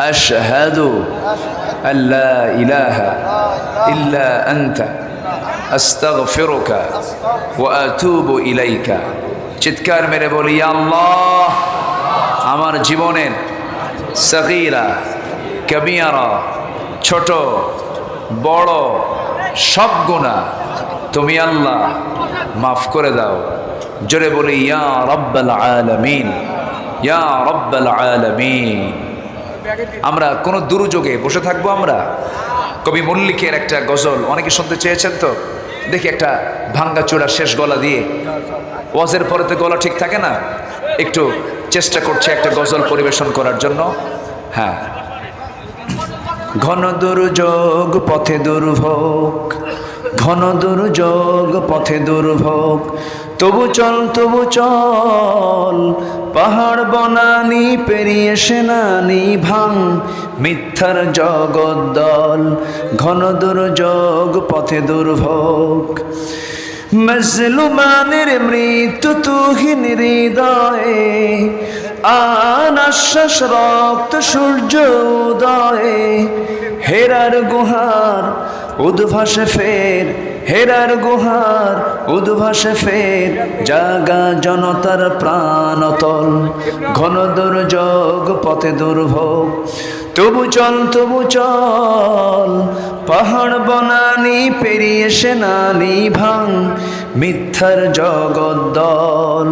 আশহাদু আল্লা ইলাহা ইল্লা আনতা আস্তাগফিরুকা ওয়া আতুবু ইলাইকা। চিৎকার মেরে বলি, ইয়া আল্লাহ, আমার জীবনের সগীরা কবিরা, ছোট বড় সব গুনাহ তুমি আল্লাহ মাফ করে দাও। জোরে বলি, ইয়া রাব্বাল আলামিন, ইয়া রাব্বাল আলামিন। আমরা কোন দুর্যোগে বসে থাকবো? আমরা কবি মল্লিকের একটা গজল অনেকে শুনতে চেয়েছেন, তো দেখি একটা ভাঙ্গা চূড়া শেষ গলা দিয়ে। ওয়াজের পরে তো গলা ঠিক থাকে না, একটু চেষ্টা করছে একটা গজল পরিবেশন করার জন্য। হ্যাঁ। ঘন দুর্যোগ পথে দুর্ভোগ, ঘন দুর্যোগ পথে দুর্ভোগ, তবু চল তবু চল, পাহাড় বনানি পেরিয়ে সেনানি ভাঙ, মিথ্যার জগৎ দল। ঘন দুর্যোগ পথে দুর্ভোগ, মজলুমানের মৃত্যু তুহিন হৃদয়ে, আন আশ্বাস রক্ত সূর্য উদয়ে, হেরার গুহার উদ্ভাসে ফের, হেরার গুহার উদ্ভাসে ফের, জাগা জনতার প্রাণতল। ঘন দুর্যোগ পথে দুর্ভোগ, তবু চল তবু চল, পাহাড় বনানি পেরিয়ে সেনানি ভাঙ, মিথ্যার জগৎ দল।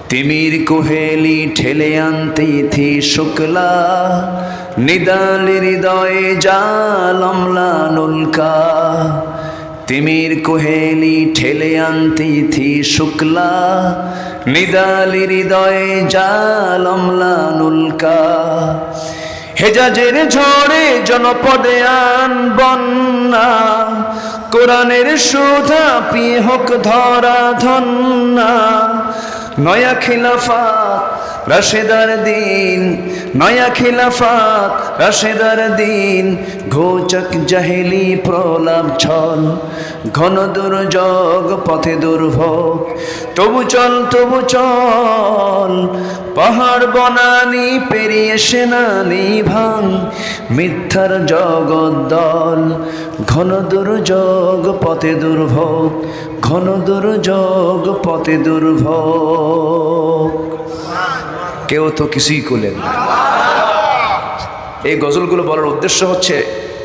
তিমির কুহেলি ঠেলে আনতে থি শুক্লা, নিদালি হৃদয়ে জাল অম্লানুলকা। তিমির কুহেলি ঠেলে আনতে থি শুক্লা, নিদালি হৃদয়ে জাল অম্লানুলকা। হেজাজের ঝড়ে জনপদে আন বন্যা, কোরআনের সুধা পিয়ে হোক ধরা ধন্যা। নয়া খিলাফাত রাশেদার দিন, নয়া খিলাফাত রাশেদার দিন, ঘোচক জাহেলি প্রলাপ ছল। ঘন দুর্যোগ পথে দুর্ভোগ, তবু চল তবু চল, পাহাড় বনানি পেরিয়ে সেনানি ভাঙ, মিথ্যার জগৎ দল। ঘন দুর্যোগ পথে দুর্ভোগ, ঘন দুর্যোগ পথে দুর্ভোগ। কেউ তো কিছুই করলেন না। এই গজলগুলো বলার উদ্দেশ্য হচ্ছে,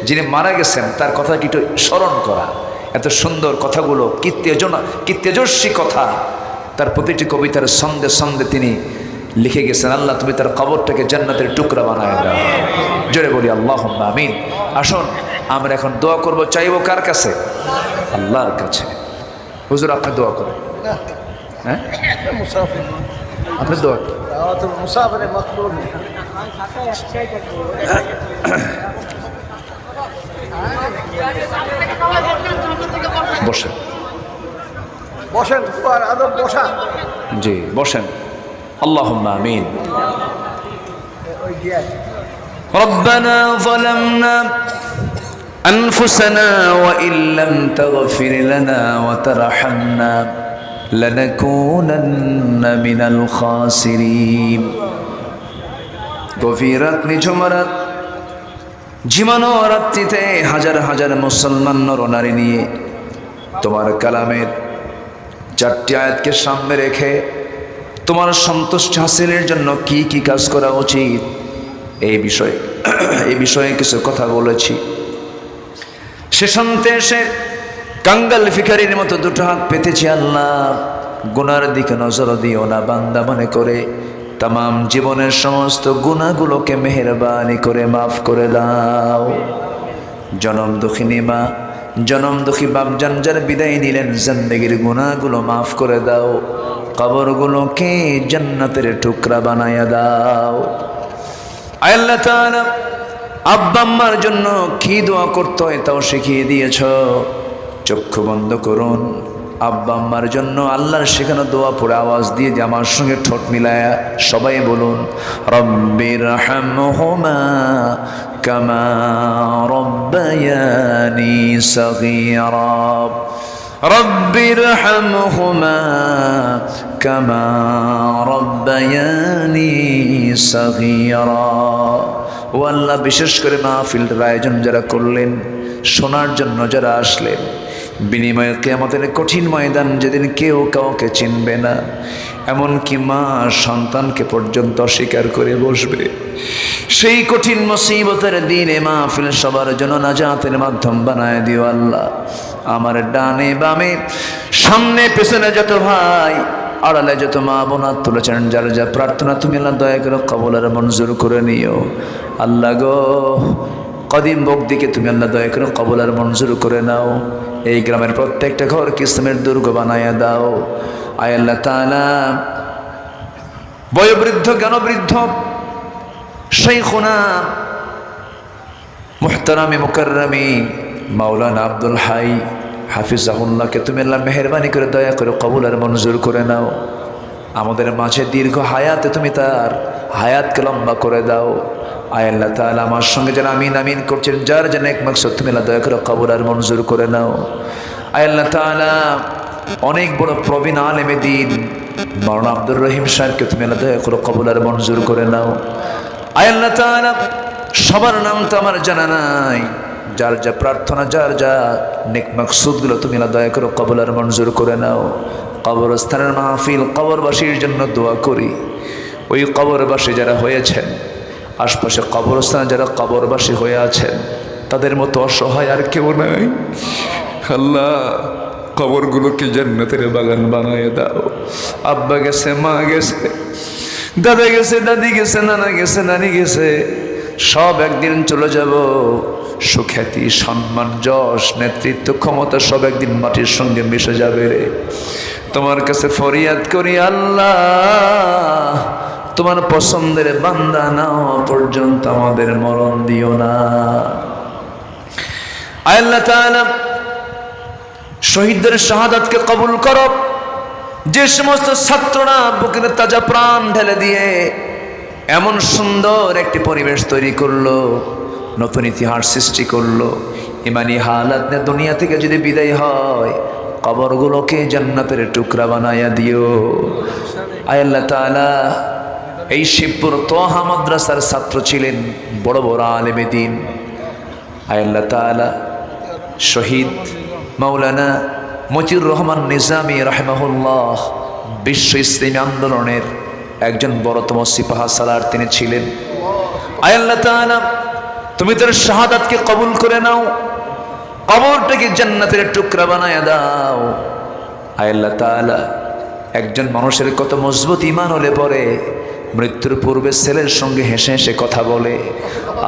যিনি মারা গেছেন তার কথাটি একটু স্মরণ করা। এত সুন্দর কথাগুলো, কি তেজস্বী কথা, তার প্রতিটি কবিতার ছন্দে ছন্দে তিনি লিখে গেছেন। আল্লাহ তুমি তার কবরটাকে জান্নাতের টুকরা বানায় দাও। জোরে বলি আল্লাহুম্মা আমিন। আসুন আমরা এখন দোয়া করব, চাইবো কার কাছে? আল্লাহর কাছে। হুজুর আপনি দোয়া করেন। হ্যাঁ, আপনি দোয়া করেন। বসেন বসেন বসা, জি বসেন। আল্লাহুম্মা আমিন। ربنا ظلمنا أنفسنا وإن لم تغفر لنا وترحمنا لنكونن من الخاسرين। গভীর রাত, নিঝুম রাত, ঝিমানো রাত্রিতে হাজার হাজার মুসলমান নরনারী নিয়ে তোমার কালামের চারটি আয়াতকে সামনে রেখে তোমার সন্তুষ্টি হাসিলের জন্য কি কি কাজ করা উচিত এই বিষয়ে কিছু কথা বলেছি। শেষান্তে এসে কাঙ্গাল ভিখারির মতো দুটো হাত পেতেছি। আল্লাহ, গুনার দিকে নজর দিও না বান্দা মনে করে তামাম জীবনের সমস্ত গুনাহগুলোকে মেহেরবানি করে মাফ করে দাও। জনম দুঃখিনী মা, জনম দুঃখী বাপ জানজার বিদায় নিলেন, জিন্দেগির গুনাহগুলো মাফ করে দাও। কবরগুলোকে জান্নাতের টুকরা বানায়া দাও। আল্লাহ তাআলা আব্বা আম্মার জন্য কি দোয়া করতে হয় তাও শিখিয়ে দিয়েছ। চক্ষু বন্ধ করুন, আব্বা আম্মার জন্য আল্লাহর শেখানো দোয়া পড়ে আওয়াজ দিয়ে যে আমার সঙ্গে ঠোঁট মিলায়া সবাই বলুন, রব্বির হামহুমা কামা রব্বায়ানি সগীরা, রব্বির হামহুমা কামা রব্বায়ানি সগীরা। ও আল্লাহ, বিশেষ করে মাহফিলটার আয়োজন যারা করলেন, শোনার জন্য যারা আসলেন, বিনিময়ে কিয়ামতের কঠিন ময়দান যেদিন কেউ কাউকে চিনবে না, এমনকি মা সন্তানকে পর্যন্ত অস্বীকার করে বসবে, সেই কঠিন মুসিবতের দিনে মাহফিল সবার জন্য নাজাতের মাধ্যম বানায় দিও আল্লাহ। আমার ডানে বামে সামনে পেছনে যত ভাই, আড়ালে যত মা বোনা তুলেছেন, যার যা প্রার্থনা তুমি আল্লাহ দয়া করে কবুল আর মঞ্জুর করে নিও আল্লাহ গো। কদিম বকদিকে তুমি আল্লাহ দয়া করে কবুল আর মঞ্জুর করে নাও। এই গ্রামের প্রত্যেকটা ঘর কিসমের দুর্গ বানায়া দাও আয় আল্লাহ তাআলা। বয়োবৃদ্ধ জ্ঞানবৃদ্ধ শাইখুনা মুহতারামি মুকাররামি মাওলানা আব্দুল হাই হাফিজাহুল্লাহকে তুমি আল্লাহ মেহেরবানি করে দয়া করে কবুল আর মঞ্জুর করে নাও। আমাদের মাঝে দীর্ঘ হায়াতে তুমি তার হায়াতকে লম্বা করে দাও আয় আল্লাহ তাআলা। আমার সঙ্গে যারা আমিন আমিন করছেন, যার যেন এক মাকসাদ তুমি আল্লাহ দয়া করে কবুল আর মঞ্জুর করে নাও আয় আল্লাহ তাআলা। অনেক বড় প্রবীণ আলেমে দ্বীন মাওলানা আব্দুর রহিম সাহেবকে তুমি আল্লাহ দয়া করে কবুল আর মঞ্জুর করে নাও আয় আল্লাহ তাআলা। সবার নাম তো আমার জানা নাই, যার যা প্রার্থনা, যার যা নেক মাকসুদগুলো তুমি আল্লাহ দয়া করে কবুল আর মঞ্জুর করে নাও। কবরস্থানের মাহফিল, কবরবাসীর জন্য দোয়া করি। ওই কবরবাসী যারা হয়েছেন, আশপাশে কবরস্থানে যারা কবরবাসী হয়ে আছেন, তাদের মতো অসহায় আর কেউ নাই আল্লাহ। কবরগুলোকে জান্নাতের বাগান বানায় দাও। আব্বা গেছে, মা গেছে, দাদা গেছে, দাদি গেছে, নানা গেছে, নানি গেছে, সব একদিন চলে যাব। সুখ্যাতি, সম্মান, যশ, নেতৃত্ব, ক্ষমতা সব একদিন মাটির সঙ্গে মিশে যাবে রে। তোমার কাছে ফরিয়াদ করি আল্লাহ, তোমার পছন্দের বান্দা না হওয়া পর্যন্ত আমাদের মরণ দিও না আল্লাহ তাআলা। শহীদদের শাহাদাতকে কবুল করো। যে সমস্ত ছাত্ররা বুকের তাজা প্রাণ ঢেলে দিয়ে এমন সুন্দর একটি পরিবেশ তৈরি করলো, নতুন ইতিহাস সৃষ্টি করলো, ইমানি হালাত নিয়ে দুনিয়া থেকে যদি বিদায় হয়, কবরগুলোকে জান্নাতের টুকরা বানায়া দিও আয় আল্লাহ তাআলা। এই শিবপুর তোহা মাদ্রাসার ছাত্র ছিলেন বড় বড় আলেমে দ্বীন আয় আল্লাহ তাআলা। শহীদ মাওলানা মতিউর রহমান নিজামী রাহিমাহুল্লাহ বিশ্ব ইসলামী আন্দোলনের একজন বড়তম সিপাহা সালার তিনি ছিলেন আয় আল্লাহ তাআলা। তুমি তার শাহাদাতকে কবুল করে নাও, কবরটাকে জান্নাতের টুকরা বানায়া দাও আয় আল্লাহ তাআলা। একজন মানুষের কত মজবুত ঈমান হলে পরে মৃত্যুর পূর্বে ছেলের সঙ্গে হেসে হেসে কথা বলে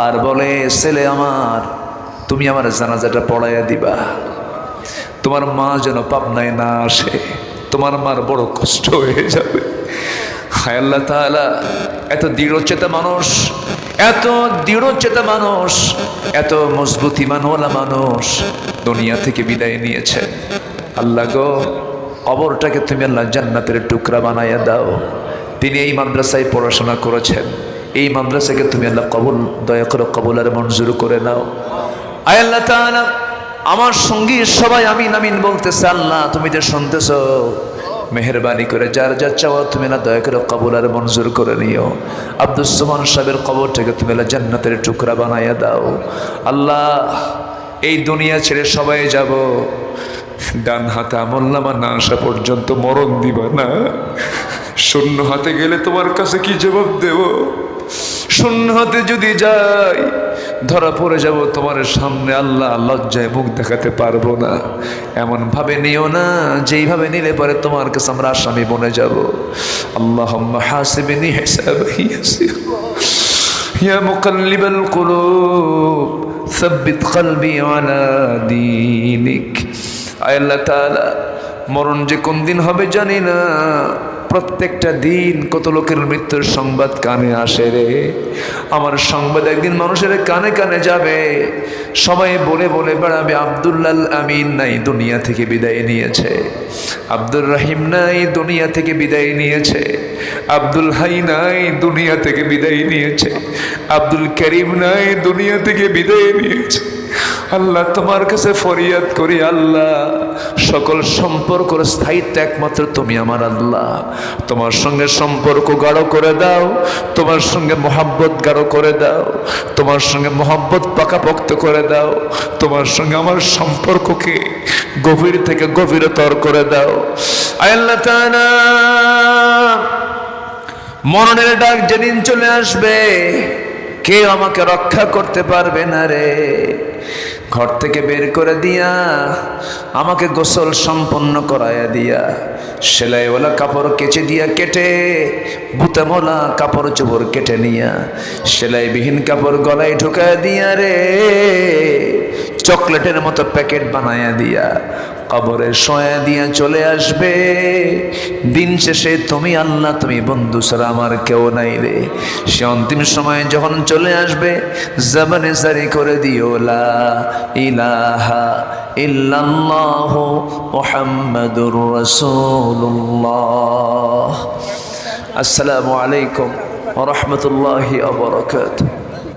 আর বলে, ছেলে আমার, তুমি আমার জানাজাটা পড়াইয়া দিবা, তোমার মা যেন পাবনায় না আসে, তোমার মার বড় কষ্ট হয়ে যাবে। হায় আল্লাহ তাআলা, এত দৃঢ়চেতা মানুষ, এত দৃঢ়চেতা মানুষ, এত মজবুত ঈমানওয়ালা মানুষ দুনিয়া থেকে বিদায় নিয়েছে আল্লাহ গো। কবরটাকে তুমি আল্লাহ জান্নাতের টুকরা বানাইয়া দাও। তিনি এই মাদ্রাসায় পড়াশোনা করেছেন, এই মাদ্রাসাকে তুমি আল্লাহ কবুল দয়া করে কবুল আর মঞ্জুর করে নাও আয় আল্লাহ তাআলা। আমার সঙ্গী সবাই আমিন আমিন বলতেছে আল্লাহ, তুমি যে শুনতেছো, মেহেরবানি করে যার যা চাওয়া তুমি না দয়া করে কবুল আর মঞ্জুর করে নিও। আব্দুস সুবহান সাহেবের কবরটাকে তুমি আল্লাহ জান্নাতের টুকরা বানাইয়া দাও আল্লাহ। এই দুনিয়া ছেড়ে সবাই যাব, ডান হাতে আমলনামা না আসা পর্যন্ত মরণ দিবা না। শূন্য হাতে গেলে তোমার কাছে কি জবাব দেব? শূন্য হাতে যদি যাই, ধরা পড়ে যাব তোমার সামনে আল্লাহ, লজ্জায় মুখ দেখাতে পারবো না। এমন ভাবে নিও না যেইভাবে নিলে পরে তোমার কাছে আমরা আসামি বনে যাব। আল্লাহুম্মা হাসিবনি হিসাবান ইয়াসির, ইয়া মুকাল্লিবাল কুলুব সাব্বিত কলবি আলা দীনিক। আয় আল্লাহ তাআলা, মরণ যে কোন দিন হবে জানি না, প্রত্যেকটা দিন কত লোকের মৃত্যুর সংবাদ কানে আসে রে। আমার সংবাদ একদিন মানুষের কানে কানে যাবে, সবাই বলে বলে বেড়াবে আব্দুল্লাহ আমিন নাই, দুনিয়া থেকে বিদায় নিয়েছে। আব্দুর রহিম নাই, দুনিয়া থেকে বিদায় নিয়েছে। আব্দুল হাই নাই, দুনিয়া থেকে বিদায় নিয়েছে। আব্দুল করিম নাই, দুনিয়া থেকে বিদায় নিয়েছে। আল্লাহ তোমার কাছে ফরিয়াদ করি, আল্লাহ সকল সম্পর্কের স্থায়িত্ব একমাত্র তুমি আমার আল্লাহ। তোমার সঙ্গে সম্পর্ক গাঢ় করে দাও, তোমার সঙ্গে মোহাব্বত গাঢ় করে দাও, তোমার সঙ্গে মোহাব্বত পাকাপোক্ত করে দাও, তোমার সঙ্গে আমার সম্পর্ককে গভীর থেকে গভীরতর করে দাও। আল্লাহ তাআলা মরণের ডাক যেদিন চলে আসবে, কেউ আমাকে রক্ষা করতে পারবে না রে। ঘর থেকে বের করে দিয়া, আমাকে গোসল সম্পন্ন করায়া দিয়া, সেলাইওয়ালা কাপড় কেচে দিয়া, কেটে বুতামোলা কাপড় চোপড় কেটে নিয়া, সেলাইবিহীন কাপড় গলায় ঢুকায় দিয়া রে, চকলেটের মতো প্যাকেট বানায়া দিয়া কবরে শোয়া দিয়া চলে আসবে। দিন শেষে তুমি আল্লাহ, তুমি বন্ধু ছাড়া আমার কেউ নাই রে। সে অন্তিম সময় যখন চলে আসবে, জবানে জারি করে দিও লা ইলাহা ইল্লাল্লাহু মুহাম্মাদুর রাসূলুল্লাহ। আসসালামু আলাইকুম ওয়া রাহমাতুল্লাহি ওয়া বারাকাতুহু।